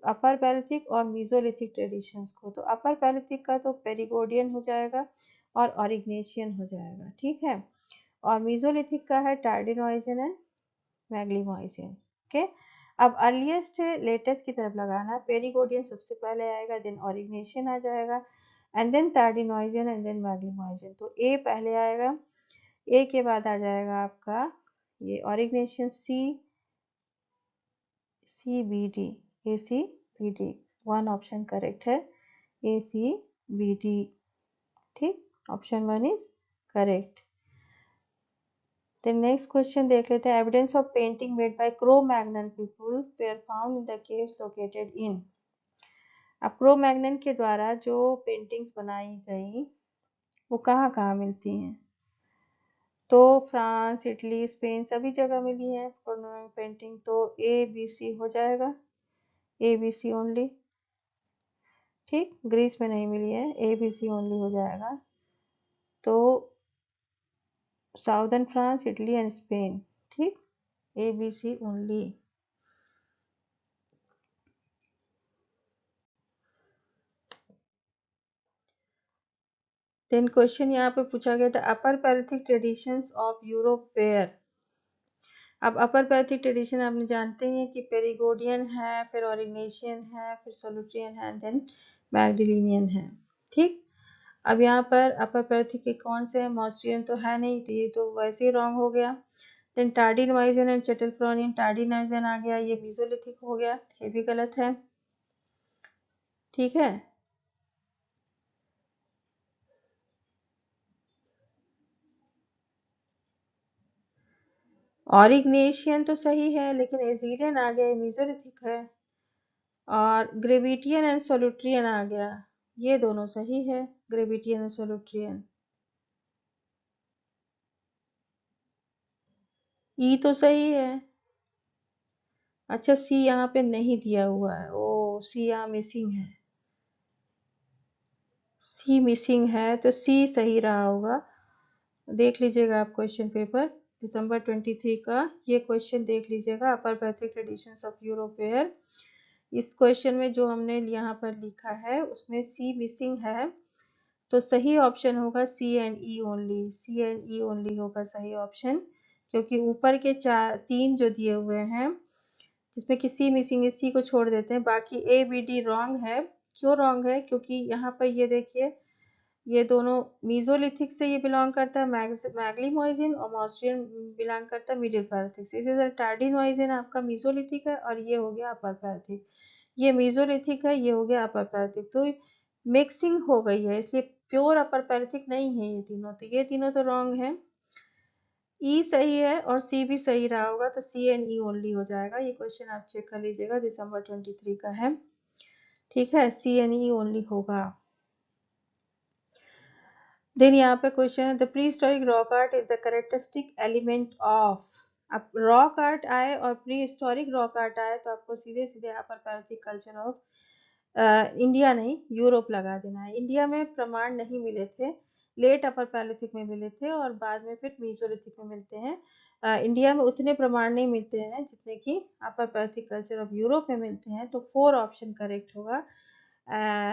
अपर पैराथिक और मीजोलिथिक ट्रेडिशंस को। तो अपर पैराथिक का तो पेरिगोडियन हो जाएगा और ऑरिग्नेशियन हो जाएगा, ठीक है, और मीजोलिथिक का है टार्डिनोइजन एंड मैग्लीमोइजन, ओके। अब अर्लीस्ट लेटेस्ट की तरफ लगाना, पेरिगोडियन सबसे पहले आएगा, देन ऑरिग्नेशियन आ जाएगा, एंड देन टार्डिनोइजन एंड देन मैग्लीमोइजन। तो ए पहले आएगा, ए के बाद आ जाएगा आपका ये Aurignacian, C B D, A C B D, one option correct है, ए सी बी डी, ठीक, option 1 is correct. then next question देख लेते हैं, evidence of painting made by Cro-Magnon people were found in the caves located in। अब Cro-Magnon के द्वारा जो paintings बनाई गई वो कहाँ कहाँ मिलती हैं, तो फ्रांस, इटली, स्पेन सभी जगह मिली है पेंटिंग, तो ए बी सी हो जाएगा, ए बी सी ओनली, ठीक, ग्रीस में नहीं मिली है, ए बी सी ओनली हो जाएगा, तो southern France, Italy and Spain, ठीक, A B C only. Then question यहाँ पे पूछा गया था upper paleolithic traditions of Europe were. अब अपर पैराथिक ट्रेडिशन आपने जानते हैं कि पेरिगोडियन है, फिर ऑरिग्नेशियन है, फिर सोलुट्रियन है, देन मैग्डिलिनियन है, ठीक। अब यहाँ पर अपर पैराथिक के कौन से हैं, मॉस्ट्रियन तो है नहीं, तो ये तो वैसे ही रॉन्ग हो गया। देन टार्डिनोइजन एंड चैटलप्रोनियन, टार्डिनोइजन आ गया, ये मीजोलिथिक हो गया, ये भी गलत है, ठीक है। ऑरिग्नेशियन तो सही है, लेकिन एजिलियन आ गया, मीजोलिथिक है, और ग्रेविटियन एंड सोलुट्रियन आ गया, ये दोनों सही है, ग्रेविटियन एंड सोलुट्रियन। ई तो सही है, अच्छा सी यहाँ पे नहीं दिया हुआ है, ओ सी यहाँ मिसिंग है, सी मिसिंग है, तो सी सही रहा होगा। देख लीजिएगा आप क्वेश्चन पेपर दिसंबर 23 का, ये क्वेश्चन देख लीजिएगा, upper paleolithic traditions of Europe were. इस क्वेश्चन में जो हमने यहाँ पर लिखा है उसमें सी मिसिंग है, तो सही ऑप्शन होगा C and E only, C and E only होगा सही ऑप्शन, क्योंकि ऊपर के 3 जो दिए हुए हैं जिसमें कि सी मिसिंग है, सी को छोड़ देते हैं, बाकी ए बी डी रॉन्ग है। क्यों रॉन्ग है, क्योंकि यहाँ पर ये देखिए ये दोनों मीजोलिथिक से ये बिलोंग करता है, मैग्लीमोइजिन, और मॉस्ट्रियन बिलोंग करता है मिडिल पैराथिक से, इसी तरह टार्डिनोइजिन आपका मीजोलिथिक है और ये हो गया अपर पैराथिक, ये मीजोलिथिक है, ये हो गया अपर पैराथिक, तो मिक्सिंग हो गई है, इसलिए प्योर अपर पैराथिक नहीं है ये तीनों, तो ये तीनों तो रॉन्ग है। ई सही है और सी भी सही रहा होगा, तो सी एंड ई ओनली हो जाएगा, ये क्वेश्चन आप चेक कर लीजिएगा, दिसंबर 23 का है, ठीक है, सी एंड ई ओनली होगा। देन यहाँ पे क्वेश्चन है the pre historic rock art is the characteristic element of. अब रॉक आर्ट आए और प्री हिस्टोरिक रॉक आर्ट आए तो आपको सीधे सीधे अपर पैलेथिक कल्चर ऑफ इंडिया नहीं यूरोप लगा देना है। इंडिया में प्रमाण नहीं मिले थे, लेट अपर पैलेथिक में मिले थे और बाद में फिर मीसोलिथिक में मिलते हैं। इंडिया में उतने प्रमाण नहीं मिलते हैं जितने कि अपर पैलेथिक कल्चर ऑफ यूरोप में मिलते हैं। तो 4 ऑप्शन करेक्ट होगा।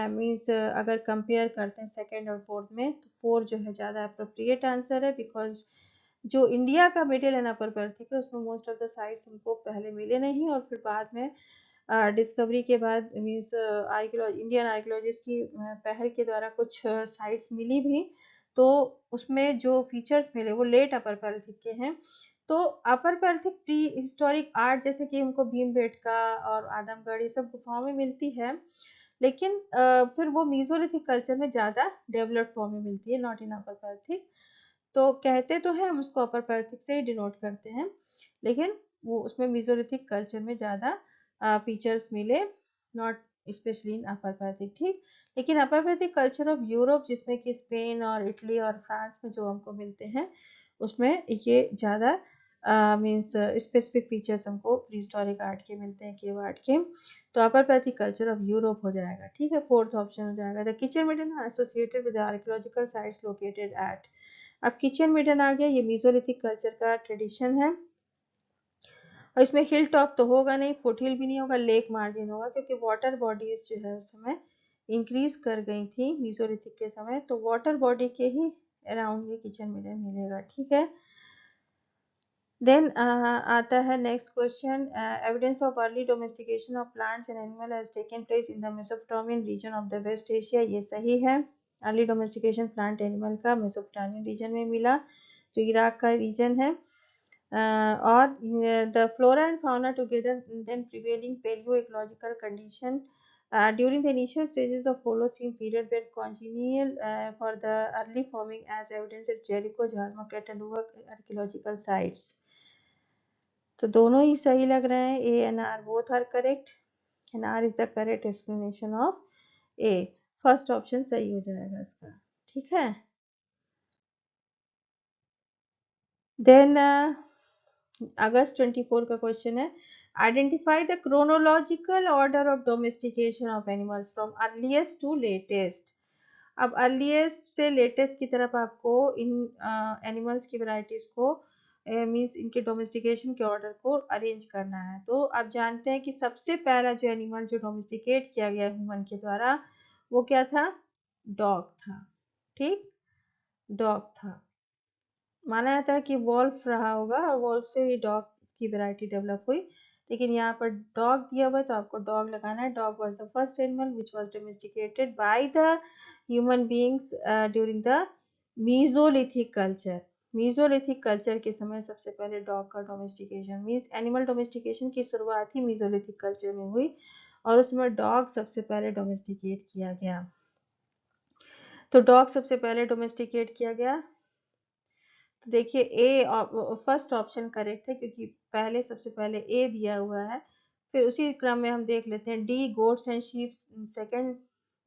मीन्स अगर कंपेयर करते हैं सेकंड और फोर्थ में तो 4 जो है ज़्यादा अप्रोप्रिएट आंसर है, बिकॉज जो इंडिया का मिडिल एंड अपर पैलेथिक है उसमें मोस्ट ऑफ द साइट्स हमको पहले मिले नहीं और फिर बाद में डिस्कवरी के बाद मीन्स इंडियन आर्कियोलॉजिस्ट की पहल के द्वारा कुछ साइट्स मिली भी, तो उसमें जो फीचर्स मिले वो लेट अपर पैलेथिक के हैं। तो अपर पैलेथिक प्री हिस्टोरिक आर्ट जैसे कि हमको भीमबेटका और आदमगढ़ ये सब गुफाओं में मिलती है, लेकिन फिर वो मीसोलिथिक कल्चर में ज़्यादा डेवलप्ड फॉर्म में मिलती है, नॉट इन अपर पैलेथिक। तो कहते तो हैं हम उसको अपर पैलेथिक से ही डिनोट करते हैं, लेकिन वो उसमें मीसोलिथिक कल्चर में ज़्यादा फीचर्स मिले, नॉट स्पेशली इन अपर पैलेथिक। ठीक, लेकिन अपर पैलेथिक कल्चर ऑफ यूरोप जिसमें कि स्पेन और इटली और फ्रांस में जो हमको मिलते हैं उसमें ये ज़्यादा मीन्स स्पेसिफिक फीचर्स हमको प्रीहिस्टोरिक आर्ट के मिलते हैं, केव आर्ट के। तो upper paleolithic culture of Europe हो जाएगा। ठीक है, फोर्थ ऑप्शन हो जाएगा। The kitchen midden associated with archaeological sites located at. अब किचन मिडन आ गया, ये मीसोलिथिक कल्चर का ट्रेडिशन है और इसमें हिल टॉप तो होगा नहीं, फुट हिल भी नहीं होगा, लेक मार्जिन होगा क्योंकि वाटर बॉडीज जो है उस समय इंक्रीज कर गई थी मीसोलिथिक के समय, तो वाटर बॉडी के ही अराउंड ये किचन मिडन मिलेगा। ठीक है, देन आता है next question. Evidence of early domestication of plants and animal has taken place in the Mesopotamian region of the West Asia. ये सही है, अर्ली डोमेस्टिकेशन प्लांट एनिमल का मेसोपोटामियन रीजन में मिला जो इराक का रीजन है। और the flora and fauna together then prevailing paleoecological condition during the initial stages of Holocene period were congenial for the early forming as evidence at Jericho, Jarmo, Cataluga archaeological sites. तो दोनों ही सही लग रहे हैं, A and R both are correct and R is the correct explanation of A. First option सही हो जाएगा इसका। ठीक है, देन अगस्त 24 का क्वेश्चन है, identify the chronological order of domestication of animals from earliest to latest. अब अर्लीस्ट से लेटेस्ट की तरफ आपको इन एनिमल्स की वैरायटीज को मीन्स इनके डोमेस्टिकेशन के ऑर्डर को अरेंज करना है। तो आप जानते हैं कि सबसे पहला जो एनिमल जो डोमेस्टिकेट किया गया ह्यूमन के द्वारा वो क्या था, डॉग था। ठीक, डॉग था, माना जाता है कि वॉल्फ रहा होगा और वॉल्फ से ही डॉग की वैरायटी डेवलप हुई, लेकिन यहाँ पर डॉग दिया हुआ है तो आपको डॉग लगाना है। Dog was the first animal which was domesticated by the human beings during the Mesolithic culture. Mesolithic culture के समय सबसे पहले डॉग का डोमेस्टिकेशन मीन्स एनिमल डोमेस्टिकेशन की शुरुआत ही मीसोलिथिक कल्चर में हुई और उसमें डॉग सबसे पहले डोमेस्टिकेट किया गया। तो डॉग सबसे पहले डोमेस्टिकेट किया गया, तो देखिए ए फर्स्ट ऑप्शन करेक्ट है क्योंकि पहले सबसे पहले ए दिया हुआ है। फिर उसी क्रम में हम देख लेते हैं D goats and sheep second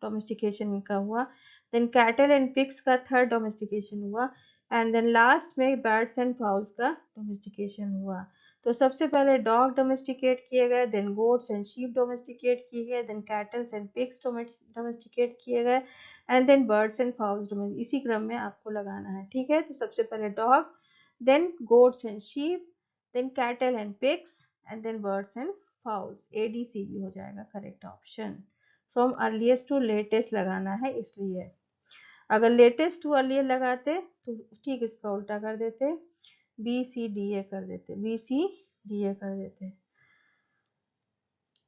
domestication का हुआ, देन कैटल एंड पिग्स का थर्ड डोमेस्टिकेशन हुआ एंड देन लास्ट में बर्ड्स एंड फाउल्स का डोमेस्टिकेशन हुआ। तो सबसे पहले डॉग डोमेस्टिकेट किए गए, then goats and sheep domesticate किए गए, then cattles and pigs domesticate किए गए and then birds and fowls, इसी क्रम में आपको लगाना है। ठीक है, तो सबसे पहले dog, then goats and sheep, then cattle and pigs and then birds and fowls. ADCB हो जाएगा correct option. From earliest to latest लगाना है इसलिए, अगर लेटेस्ट टू अर्लियर लगाते तो ठीक इसका उल्टा कर देते, BCDA कर देते, BCDA कर देते।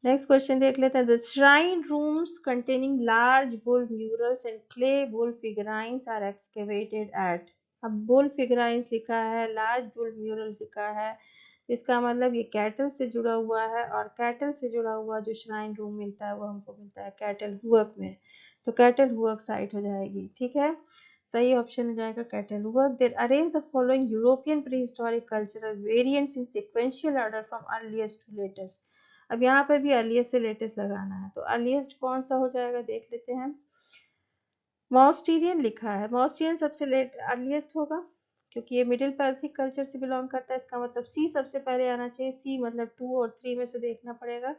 नेक्स्ट क्वेश्चन देख लेते हैं। The shrine rooms containing large bull murals and clay bull figurines are excavated at. अब बुल फिगराइंस लिखा है, लार्ज बुल म्यूरल्स लिखा है, इसका मतलब ये कैटल से जुड़ा हुआ है और कैटल से जुड़ा हुआ जो श्राइन रूम मिलता है वो हमको मिलता है कैटल हुअक में, तो कैटल हुअक साइट हो जाएगी। ठीक है, सही ऑप्शन हो जाएगा Catal Huyuk. Then arrange the following European prehistoric cultural variants in sequential order from earliest to latest. अब यहाँ पर भी अर्लीस्ट से लेटेस्ट लगाना है, तो अर्लीस्ट कौन सा हो जाएगा देख लेते हैं। मॉस्टीरियन लिखा है, मॉस्टीरियन सबसे लेट अर्लीस्ट होगा क्योंकि ये मिडिल पैलेथिक कल्चर से बिलोंग करता है, इसका मतलब सी सबसे पहले आना चाहिए। सी मतलब 2 और 3 में से देखना पड़ेगा।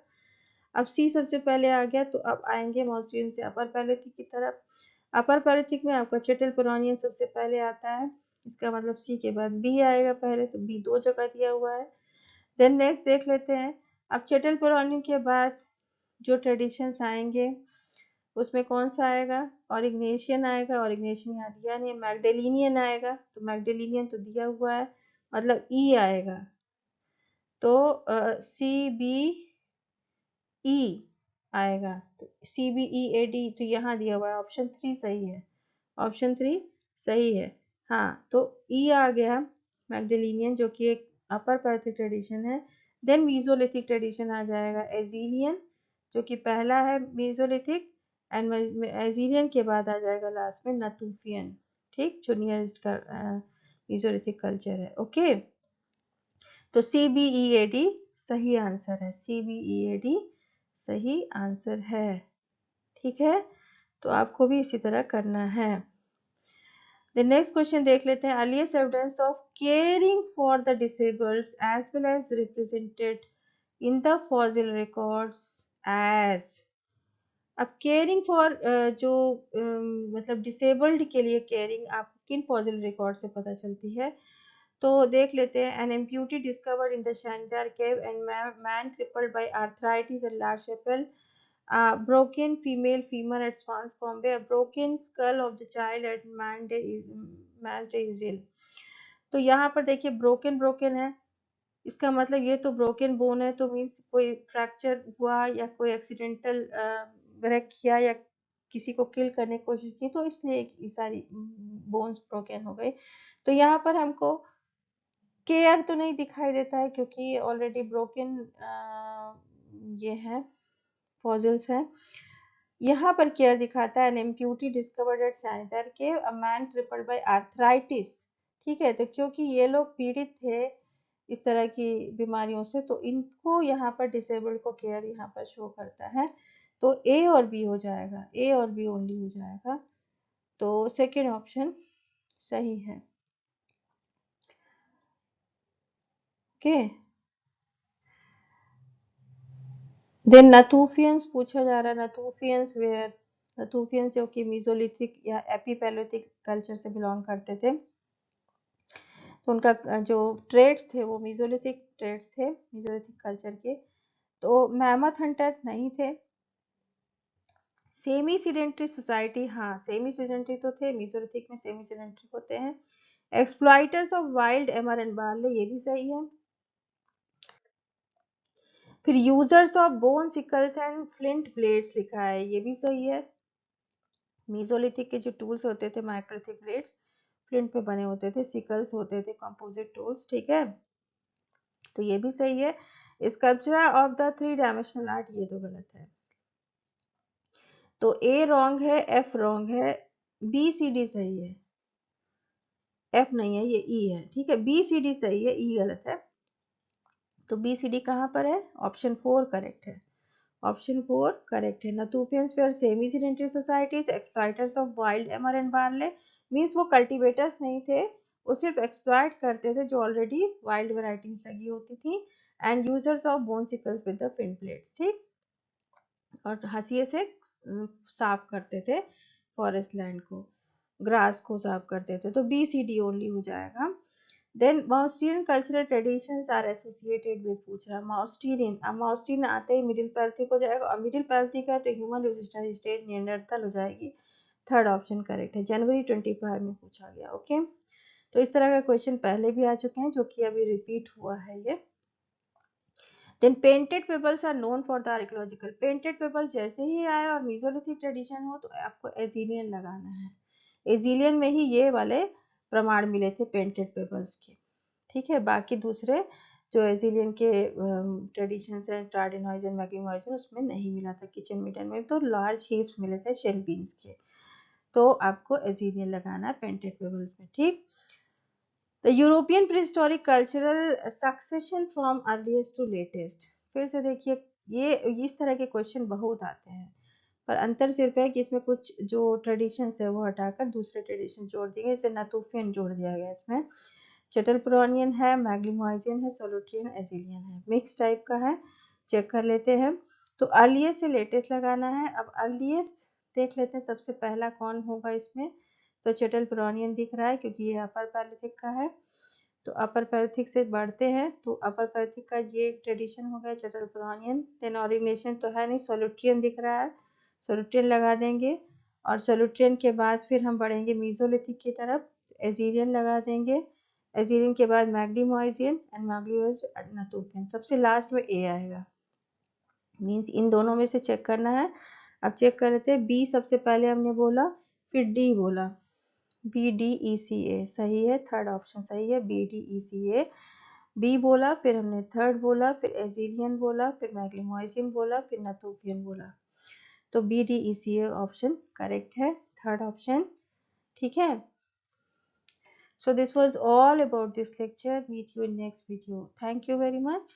अब सी सबसे पहले आ गया तो अब आएंगे मॉन्स्ट्रियन से अपर पैलेथिक की तरफ। अपर पैलेथिक में आपका चेटलपुरानियन सबसे पहले आता है, इसका मतलब सी के बाद बी आएगा पहले, तो बी 2 जगह दिया हुआ है। देन नेक्स्ट देख लेते हैं। अब चेटलपुरानियन के बाद जो ट्रेडिशंस आएंगे उसमें कौन सा आएगा, और इग्नेशियन आएगा, और इग्नेशियन यहाँ दिया नहीं है। मैगडेलिनियन आएगा, तो मैगडेलिनियन तो दिया हुआ है, मतलब ई आएगा, तो सी बी ई आएगा, तो C B E A D तो यहाँ दिया हुआ है, ऑप्शन 3 सही है, ऑप्शन 3 सही है। हाँ, तो ई आ गया मैगडेलिनियन, जो कि एक अपर पैथिक ट्रेडिशन है। देन मीजोलिथिक ट्रेडिशन आ जाएगा एजीलियन, जो कि पहला है मीजोलिथिक, एंड एजीलियन के बाद आ जाएगा लास्ट में नतूफियन, ठीक, जो नियरेस्ट का मीजोलिथिक कल्चर है। ओके, तो C B E A D सही आंसर है, C B E A D सही आंसर है, ठीक है। तो आपको भी इसी तरह करना है। द नेक्स्ट क्वेश्चन देख लेते हैं। Earliest evidence of caring for the disabled as well as represented in the fossil records as. अब केयरिंग फॉर जो मतलब डिसेबल्ड के लिए केयरिंग आपको किन फॉसिल रिकॉर्ड से पता चलती है, तो देख लेते हैं। An amputee discovered in the Shanidar cave and man crippled by arthritis at La Chapelle, broken female femur at Swanscombe, a broken skull of the child at Masdehill। तो यहाँ पर देखिए ब्रोकन ब्रोकन है, इसका मतलब ये तो ब्रोकन बोन है, तो मीन्स कोई फ्रैक्चर हुआ या कोई एक्सीडेंटल ब्रेक किया या किसी को किल करने की कोशिश की, तो इसलिए ये सारी बोन्स ब्रोकन हो गई। तो यहाँ पर हमको केयर तो नहीं दिखाई देता है, क्योंकि ऑलरेडी ब्रोकन ये है फॉसिल्स है। यहाँ पर केयर दिखाता है, an amputee discovered at Shanidar cave, a man crippled by arthritis, ठीक है। तो क्योंकि ये लोग पीड़ित थे इस तरह की बीमारियों से, तो इनको यहाँ पर डिसेबल्ड को केयर यहाँ पर शो करता है, तो ए और बी हो जाएगा, ए और बी ओनली हो जाएगा, तो सेकेंड ऑप्शन सही है। ओके, देन नथुफियंस पूछा जा रहा है। नथुफियंस वेयर, नथुफियंस जो कि मीजोलिथिक या एपीपैलोथिक कल्चर से बिलोंग करते थे, तो उनका जो ट्रेड्स थे वो मीजोलिथिक ट्रेड्स थे, मीजोलिथिक कल्चर के। तो मैमथ हंटर नहीं थे। सेमी सीडेंट्री सोसाइटी, हाँ सेमी सीडेंट्री तो थे, मीजोलिथिक में सेमी सीडेंट्री होते हैं। एक्सप्लॉइटर्स of wild emmer and barley, ये भी सही है। फिर users of bone sicles and flint blades लिखा है, ये भी सही है। मीजोलिथिक के जो टूल्स होते थे माइक्रोलिथिक ब्लेड्स फ्लिंट पे बने होते थे, सिकल्स होते थे कंपोजिट टूल्स, ठीक है, तो ये भी सही है। Sculpture of the 3 dimensional art, ये तो गलत है, तो ए रॉन्ग है, एफ रॉन्ग है, बी सी डी सही है, एफ नहीं है, ये ई है, ठीक है, बी सी डी सही है, ई गलत है। तो बी सी डी कहाँ पर है, ऑप्शन 4 करेक्ट है, ऑप्शन 4 करेक्ट है। Natufians were semi sedentary societies, exploiters of wild emmer and barley, means वो कल्टीवेटर्स नहीं थे, वो सिर्फ एक्सप्लॉइट करते थे जो ऑलरेडी वाइल्ड वैरायटीज लगी होती थी, and users of bone sicles with the pin plates, ठीक, और हंसिए से साफ करते थे फॉरेस्ट लैंड को, ग्रास को साफ करते थे, तो बी सी डी ओनली हो जाएगा। Then Mousterian cultural traditions are associated with, पूछ रहा माउस्टीरियन, अब माउस्टीरियन आते ही मिडिल पैलेथिक हो जाएगा, और मिडिल पैलेथिक है तो ह्यूमन रेजिस्टेंस स्टेज नियंडरथल हो जाएगी, थर्ड ऑप्शन करेक्ट है, जनवरी 25 में पूछा गया। ओके, तो इस तरह का क्वेश्चन पहले भी आ चुके हैं जो कि अभी रिपीट हुआ है ये। Then painted pebbles are known for the archaeological, painted pebble जैसे ही आए और मीजोलिथिक ट्रेडिशन हो तो आपको एजीलियन लगाना है, एजीलियन में ही ये वाले प्रमाण मिले थे पेंटेड पेबल्स के, ठीक है। बाकी दूसरे जो एजीलियन के ट्रेडिशंस है ट्रार्डिनोइजन मैग्नीमोइजन उसमें नहीं मिला था, किचन मिडन में तो लार्ज हीप्स मिले थे शेल बीन्स के, तो आपको एजीलियन लगाना है पेंटेड पेबल्स में, ठीक। The European prehistoric cultural succession from earliest to latest, फिर से देखिए ये इस तरह के क्वेश्चन बहुत आते हैं, पर अंतर सिर्फ है कि इसमें कुछ जो ट्रेडिशंस है वो हटाकर दूसरे ट्रेडिशन जोड़ दिए, जैसे नातुफियन जोड़ दिया गया इसमें। चेटलप्रोनियन है, मैग्लीमोइजियन है, सोलोट्रियन, एजिलियन है, मिक्स टाइप का है। चेक कर लेते हैं। तो अर्लीस्ट से लेटेस्ट लगाना है। अब अर्लीस्ट देख लेते हैं सबसे पहला कौन होगा इसमें। तो चेटलप्रोनियन दिख रहा है क्योंकि ये अपर पैलिथिक का है। तो अपर पैलिथिक से बढ़ते हैं तो अपर पैलिथिक का ये ट्रेडिशन हो गया चेटलप्रोनियन। देन ऑरिगनेशन तो है नहीं, सोलोट्रियन दिख रहा है, सोलोट्रियन लगा देंगे। और सोलोट्रियन के बाद फिर हम बढ़ेंगे मीजोलिथिक की तरफ, एजीरियन लगा देंगे। एजीरियन के बाद मैग्लीमोइजियन एंड मैग्लीमोइजियन नातुफियन, सबसे लास्ट में ए आएगा। मीन्स इन दोनों में से चेक करना है। अब चेक कर लेते हैं। बी सबसे पहले हमने बोला, फिर डी बोला, बी डी ई सी ए सही है, थर्ड ऑप्शन सही है, बी डी ई सी ए। बी बोला, फिर हमने थर्ड बोला, फिर एजीरियन बोला, फिर मैग्लीमोइजियन बोला, फिर नातुफियन बोला। तो B D E C A option correct है, थर्ड ऑप्शन। ठीक है। So this was all about this lecture. Meet you in next video. Thank you very much.